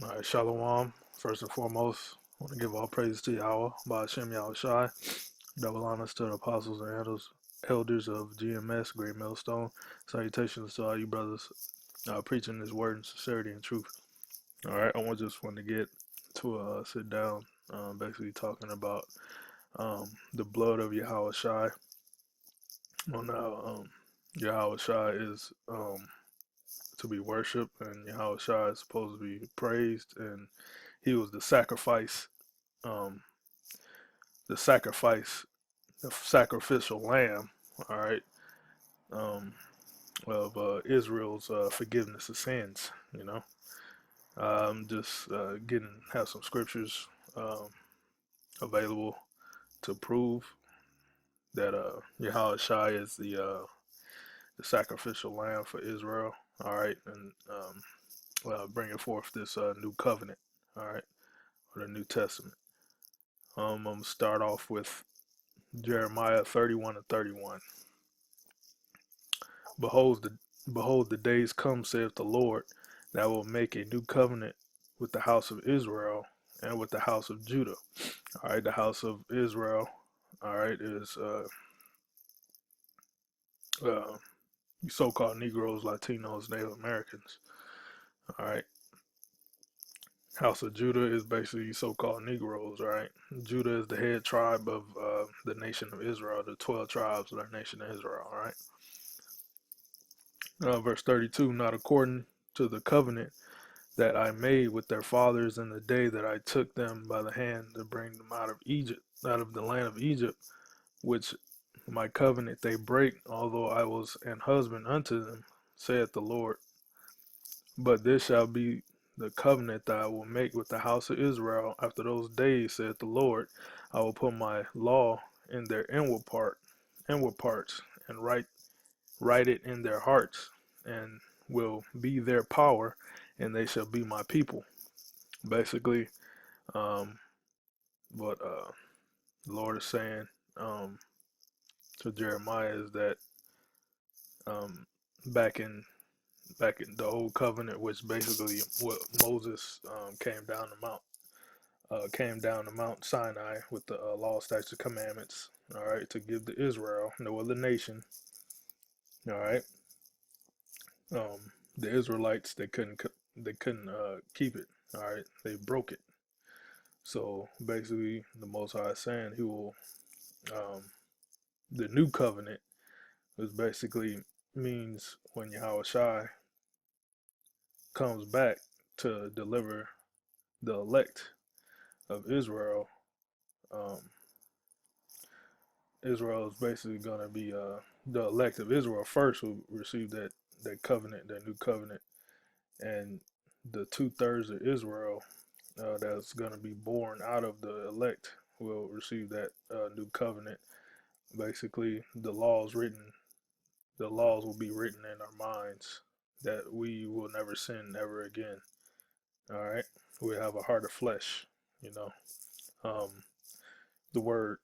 All right, Shalom. First and foremost, I want to give all praise to Yahweh, by Hashem Yahawashi1. Double honors to the apostles and elders of GMS, Great Millstone. Salutations to all you brothers preaching this word in sincerity and truth. All right, just want to get to sit down, basically talking about the blood of Yahawashi. Well, now, Yahawashi is to be worshipped, and Yahawashi is supposed to be praised, and he was um, the sacrifice, the sacrificial lamb, all right, um, of Israel's forgiveness of sins. Just have some scriptures um, available to prove that Yahushua is the sacrificial lamb for Israel. All right, and bringing forth this new covenant. All right, or the New Testament. I'm gonna start off with Jeremiah 31 and 31. Behold the Behold the days come, saith the Lord, that I will make a new covenant with the house of Israel and with the house of Judah. All right, the house of Israel, all right, is uh, so-called Negroes, Latinos, Native Americans. All right, house of Judah is basically so-called Negroes. Right, Judah is the head tribe of the nation of Israel, the 12 tribes of the nation of Israel. All right. Verse 32, not according to the covenant that I made with their fathers in the day that I took them by the hand to bring them out of Egypt, out of the land of Egypt, which my covenant they break, although I was an husband unto them, saith the Lord. But this shall be the covenant that I will make with the house of Israel after those days, saith the Lord. I will put my law in their inward parts, and write it in their hearts, and will be their power, and they shall be my people. Basically, um, what the Lord is saying um, to Jeremiah is that um, back in the old covenant, which basically what Moses came down to Mount Sinai with the law, statutes, commandments. All right, to give to Israel, no other nation. All right, the Israelites they couldn't keep it. All right, they broke it. So basically, the Most High is saying He will. Um, the new covenant is basically means when Yahweh Shai comes back to deliver the elect of Israel. Um, Israel is basically going to be the elect of Israel first who receive that covenant, that new covenant, and the 2/3 of Israel that's going to be born out of the elect will receive that new covenant. Basically, the laws will be written in our minds that we will never sin ever again. All right, we have a heart of flesh. You know, um, the word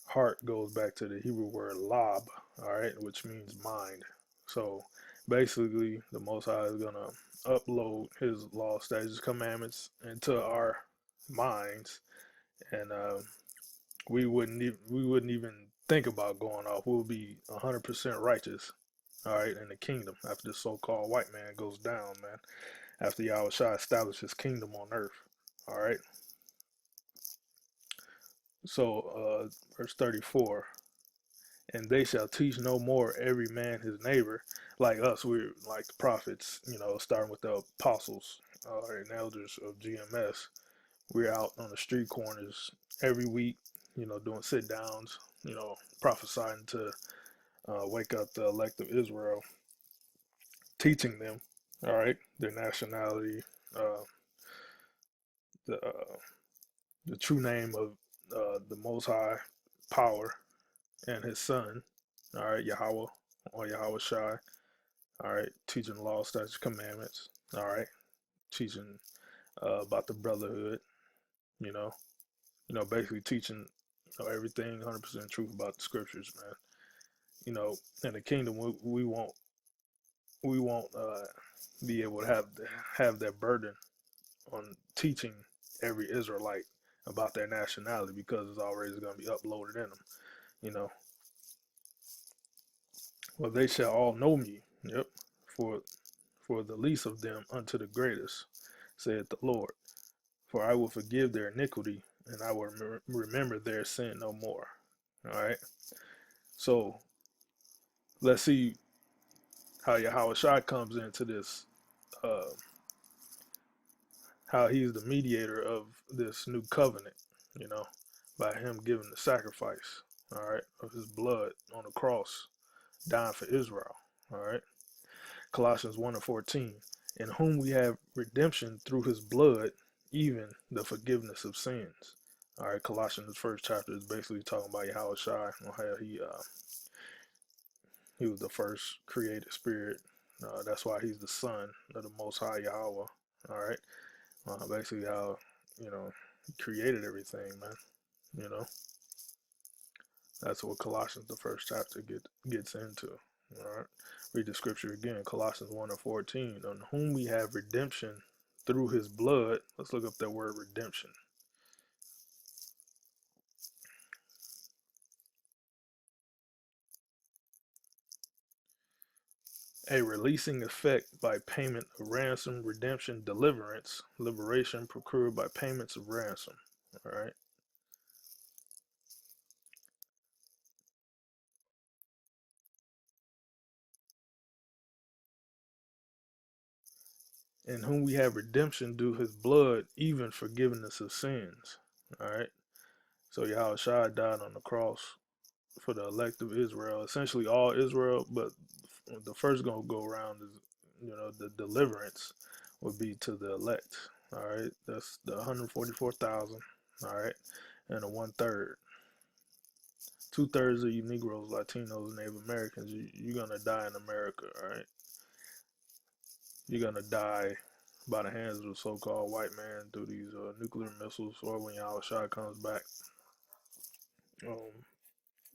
heart goes back to the Hebrew word lab. All right, which means mind. So basically, the Most High is gonna upload His law, statutes, commandments into our minds, and we wouldn't even think about going off. We'll be 100% righteous. All right, in the kingdom after this so-called white man goes down, man. After Yahweh Shai established His kingdom on earth. All right. So, verse 34, and they shall teach no more every man his neighbor, like us, we're like the prophets, starting with the apostles and elders of GMS. We're out on the street corners every week, doing sit downs, prophesying to wake up the elect of Israel, teaching them, all right, their nationality, uh, the the true name of the Most High power and His Son, all right, Yahweh or Yahweh Shai, all right, teaching law, statutes, commandments, all right, teaching about the brotherhood, you know, basically teaching everything 100% truth about the scriptures, man. In the kingdom, we won't be able to have that burden on teaching every Israelite about their nationality, because it's already going to be uploaded in them. You know, well, they shall all know me. Yep, for for the least of them unto the greatest, saith the Lord. For I will forgive their iniquity, and I will remember their sin no more. All right. So let's see how Yahawashi comes into this, uh, how he's the mediator of this new covenant, you know, by him giving the sacrifice, all right, of his blood on the cross, dying for Israel, all right. Colossians 1 and 14, in whom we have redemption through his blood, even the forgiveness of sins. All right, Colossians, the first chapter, is basically talking about Yahawashi, on how he was the first created spirit. That's why he's the son of the Most High Yahweh. All right. Basically, how he created everything, man. You know, that's what Colossians, the first chapter, gets into. All right. Read the scripture again, Colossians 1 and 14, on whom we have redemption through his blood. Let's look up that word redemption. A releasing effect by payment of ransom, redemption, deliverance, liberation procured by payments of ransom. All right. In whom we have redemption through his blood, even forgiveness of sins. All right. So Yahawashi died on the cross for the elect of Israel, essentially all Israel, but the first gonna go around is, the deliverance would be to the elect. All right. That's the 144,000. All right. And the 1/3. 2/3 of you Negroes, Latinos, Native Americans, you're gonna die in America, all right? You're gonna die by the hands of the so-called white man through these nuclear missiles, or when Yahawashi comes back, um,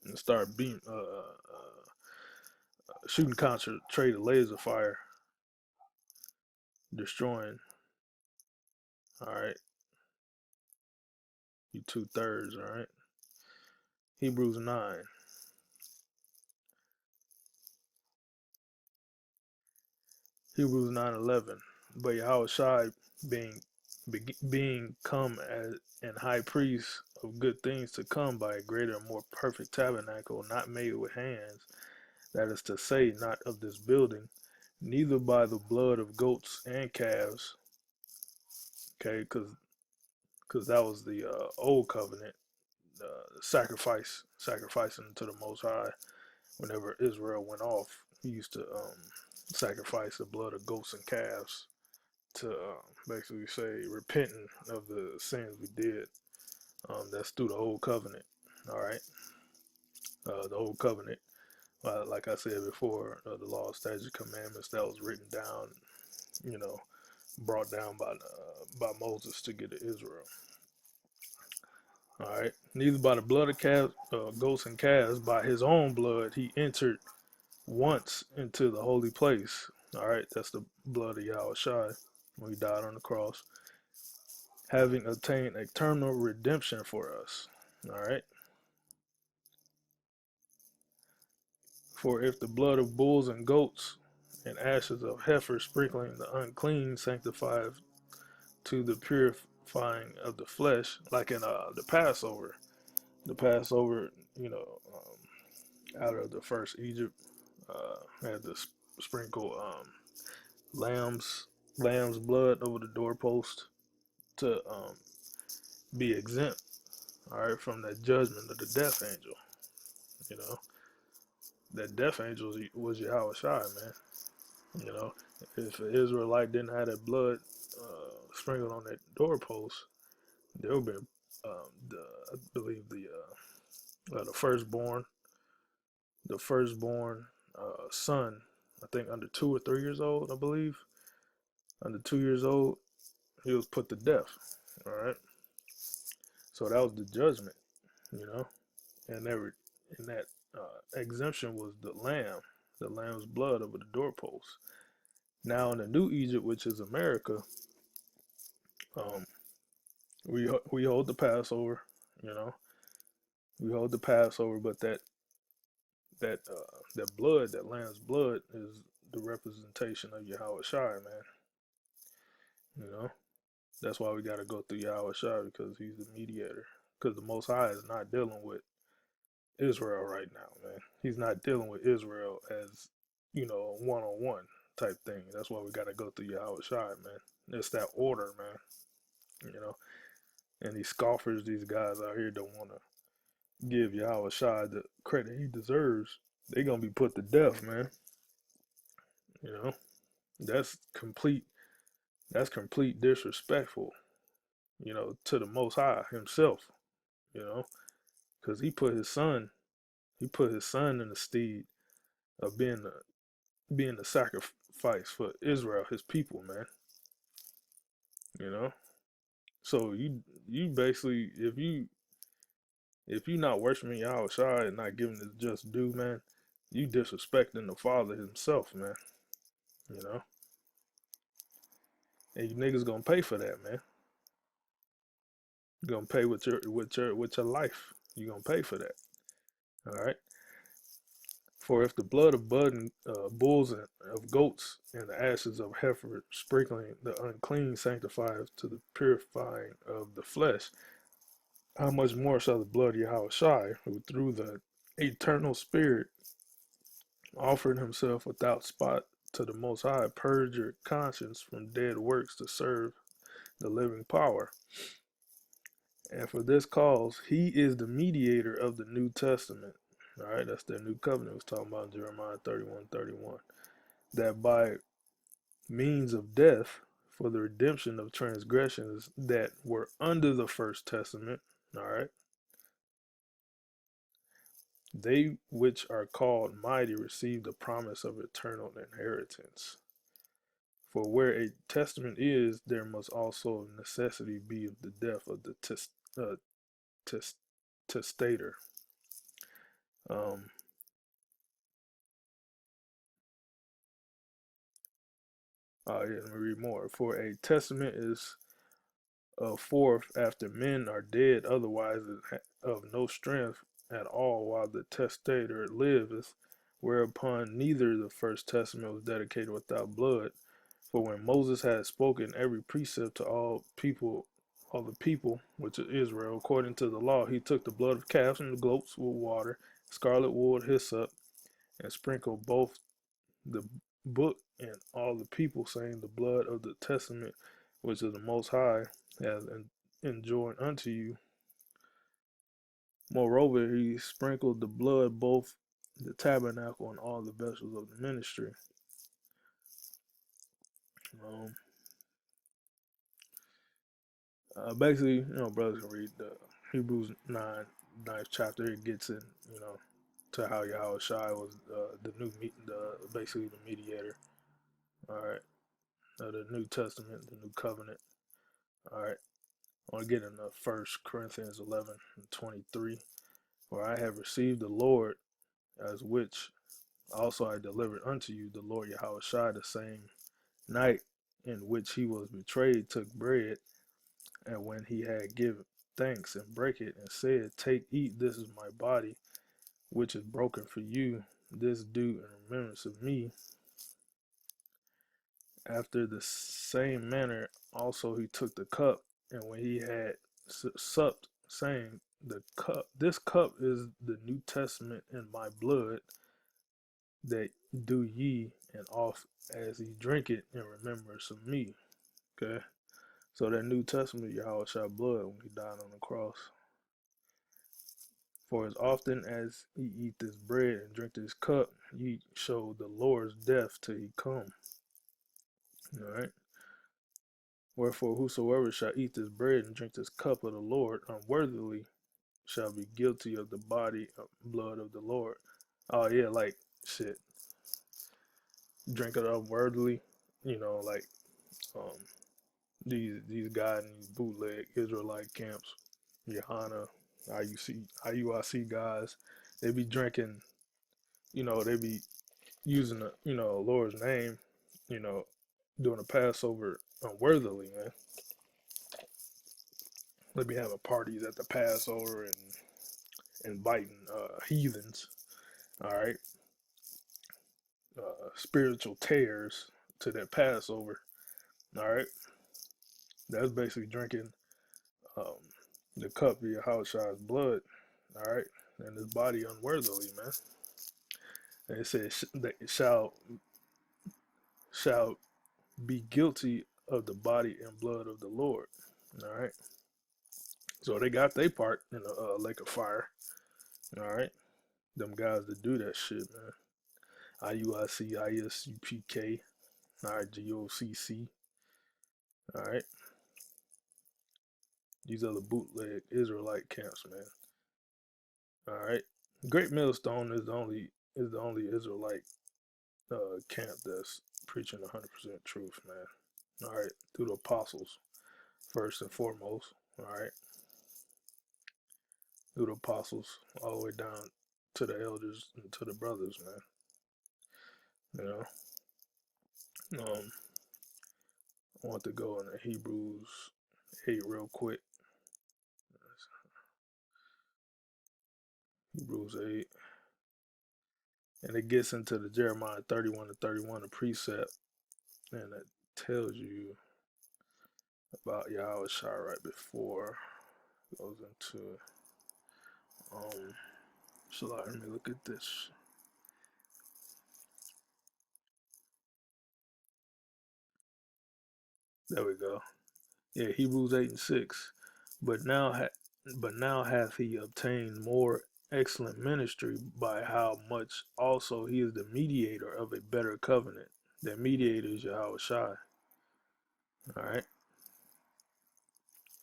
and start shooting concentrated laser fire, destroying. All right, you 2/3, all right. Hebrews 9. Hebrews 9:11. But Yahawashi being being come as an high priest of good things to come by a greater and more perfect tabernacle, not made with hands, that is to say, not of this building, neither by the blood of goats and calves. Okay, because that was the old covenant, sacrificing to the Most High. Whenever Israel went off, he used to sacrifice the blood of goats and calves to basically say repenting of the sins we did. That's through the old covenant. All right, the old covenant, like I said before, the law, statutes, commandments that was written down, you know, brought down by Moses to get to Israel. All right, neither by the blood of calves, goats and calves, by his own blood he entered once into the holy place. All right, that's the blood of Yahawashi when he died on the cross, having obtained eternal redemption for us. All right. For if the blood of bulls and goats and ashes of heifers sprinkling the unclean sanctifies to the purifying of the flesh, like in the Passover, out of the first Egypt, had to sprinkle lamb's blood over the doorpost to be exempt, all right, from that judgment of the death angel. You know, that death angel was Yahawashi, man. You know, if an Israelite didn't have that blood sprinkled on that doorpost, there would be, I believe, the firstborn son, I think under 2 or 3 years old, I believe, under 2 years old, he was put to death. All right, so that was the judgment, you know, and that exemption was the lamb's blood over the doorpost. Now in the new Egypt, which is America, Um, we hold the Passover, you know, we hold the Passover, but that blood, that lamb's blood, is the representation of Yahawashi, man. You know, that's why we got to go through Yahawashi because he's the mediator. Because the Most High is not dealing with Israel right now, man. He's not dealing with Israel as, one on one type thing. That's why we got to go through Yahawashi, man. It's that order, man. You know, and these scoffers, these guys out here don't want to give Yahawashi the credit he deserves. They're gonna be put to death, man. You know, that's complete. That's complete disrespectful. To the Most High Himself. You know, because He put His Son in the stead of being the sacrifice for Israel, His people, man. You know, so you basically, if you not worshiping Yahweh and not giving it just due, man, you disrespecting the Father Himself, man. You know, and you niggas gonna pay for that, man. You're gonna pay with your life. You gonna pay for that. All right. For if the blood of bulls and of goats and the ashes of heifer sprinkling the unclean sanctifies to the purifying of the flesh, how much more shall the blood of Yahushua, who through the eternal Spirit offered himself without spot to the Most High, purge your conscience from dead works to serve the living power. And for this cause, he is the mediator of the New Testament. All right, that's the new covenant I was talking about in Jeremiah 31:31. That by means of death, for the redemption of transgressions that were under the first testament, all right, they which are called mighty receive the promise of eternal inheritance. For where a testament is, there must also of necessity be of the death of the test, testator. Um, yeah, let me read more. For a testament is forth after men are dead, otherwise of no strength at all while the testator liveth, whereupon neither the first testament was dedicated without blood. For when Moses had spoken every precept to all the people, which is Israel, according to the law, he took the blood of calves and the goats with water, scarlet wool, hyssop, and sprinkled both the book and all the people, saying, the blood of the testament which is the Most High has enjoined unto you. Moreover, he sprinkled the blood both the tabernacle and all the vessels of the ministry. Um, Basically, brothers can read the Hebrews 9th chapter. It gets in, to how Yahweh Shai was basically the mediator. All right, the New Testament, the New Covenant. All right, I want to get into 1 Corinthians 11:23, where I have received the Lord as which also I delivered unto you, the Lord Yahweh Shai, the same night in which he was betrayed, took bread, and when he had given thanks and brake it, and said, take, eat, this is my body, which is broken for you. This do in remembrance of me. After the same manner also he took the cup, and when he had supped, saying, this cup is the New Testament in my blood, that do ye and oft as ye drink it in remembrance of me. Okay? So that New Testament, Yahweh shed blood when he died on the cross. For as often as ye eat this bread and drink this cup, ye show the Lord's death till he come. Alright? Wherefore whosoever shall eat this bread and drink this cup of the Lord unworthily shall be guilty of the body and blood of the Lord. Oh yeah, like shit. Drink it unworthily, like um these guys in these bootleg Israelite camps, Johanna, IUIC guys, they be drinking, they be using the, Lord's name, you know, doing a Passover unworthily, man. They be having parties at the Passover and inviting heathens. All right, spiritual tears to their Passover. All right, that's basically drinking um, the cup of Yahawashi's blood. All right, and his body unworthily, man. And it says that it shall be guilty of the body and blood of the Lord. All right, so they got their part in the lake of fire. All right, them guys that do that shit, man. IUIC, ISUPK, all right, GOCC. All right, these are the bootleg Israelite camps, man. All right, Great Millstone is the only Israelite camp that's preaching 100% truth, man. All right, through the apostles first and foremost. All right, through the apostles all the way down to the elders and to the brothers, man. You I want to go into Hebrews 8 real quick. Hebrews 8. And it gets into the Jeremiah 31 to 31, the precept, and it tells you about Yahawashi right before it goes into let me look at this. There we go. Yeah, Hebrews 8 and 6. But now hath he obtained more excellent ministry, by how much also he is the mediator of a better covenant. That mediator is Yahawashi. All right.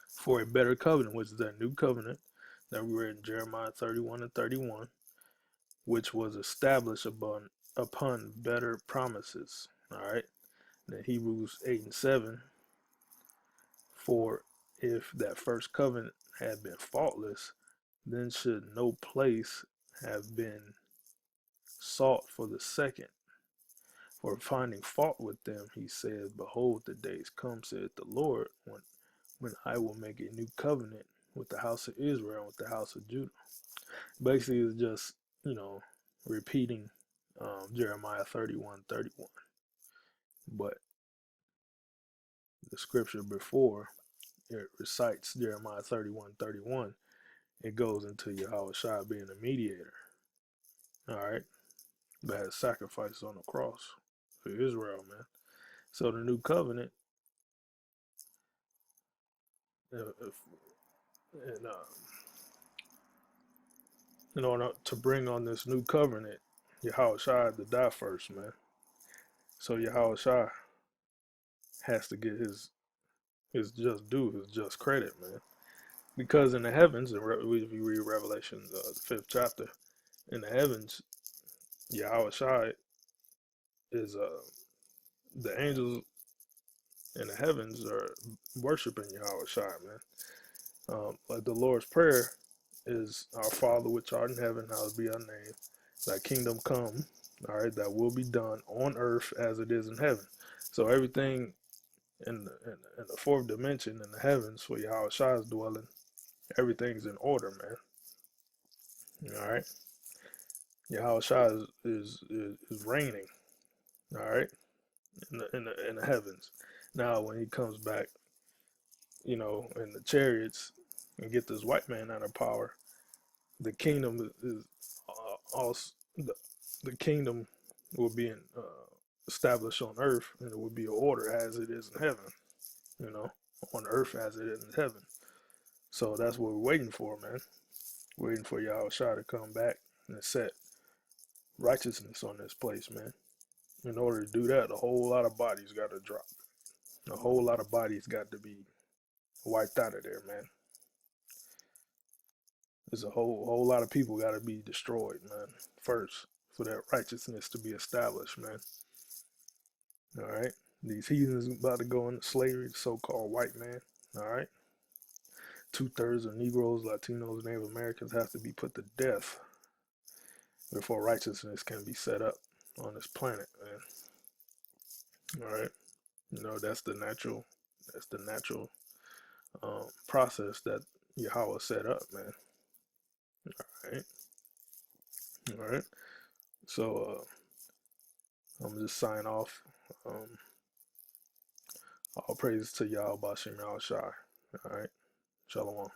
For a better covenant, which is that new covenant that we read in Jeremiah 31 and 31, which was established upon better promises. All right. Then Hebrews 8 and 7. For if that first covenant had been faultless, then should no place have been sought for the second. For finding fault with them, he says, behold, the days come, saith the Lord, when I will make a new covenant with the house of Israel and with the house of Judah. Basically, it's just, repeating Jeremiah 31:31. But the scripture before it recites Jeremiah 31:31. It goes into Yahawashi being a mediator. All right. That has sacrifices on the cross for Israel, man. So the new covenant, if, and in order to bring on this new covenant, Yahawashi had to die first, man. So Yahawashi has to get his just due, his just credit, man. Because in the heavens, if you read Revelation, the 5th chapter, in the heavens, Yahawashi is the angels in the heavens are worshiping Yahawashi, man. Like the Lord's Prayer is, our Father which art in heaven, hallowed be our name. Thy kingdom come, all right, that will be done on earth as it is in heaven. So everything in the fourth dimension, in the heavens, where Yahawashi is dwelling, everything's in order, man. All right. Yahawashi is reigning, all right, in the heavens. Now, when he comes back, in the chariots and get this white man out of power, the kingdom is also the kingdom will be established on earth, and it will be an order as it is in heaven. You know, on earth as it is in heaven. So that's what we're waiting for, man. Waiting for Yahawashi to come back and set righteousness on this place, man. In order to do that, a whole lot of bodies got to drop. A whole lot of bodies got to be wiped out of there, man. There's a whole lot of people got to be destroyed, man. First, for that righteousness to be established, man. All right, these heathens about to go into slavery, the so-called white man. All right, 2/3 of Negroes, Latinos, Native Americans have to be put to death before righteousness can be set up on this planet, man. All right, that's the natural process that Yahweh set up, man. All right, all right. So I'm gonna just sign off. Um, all praise to Yahawashi1. All right, Shalom.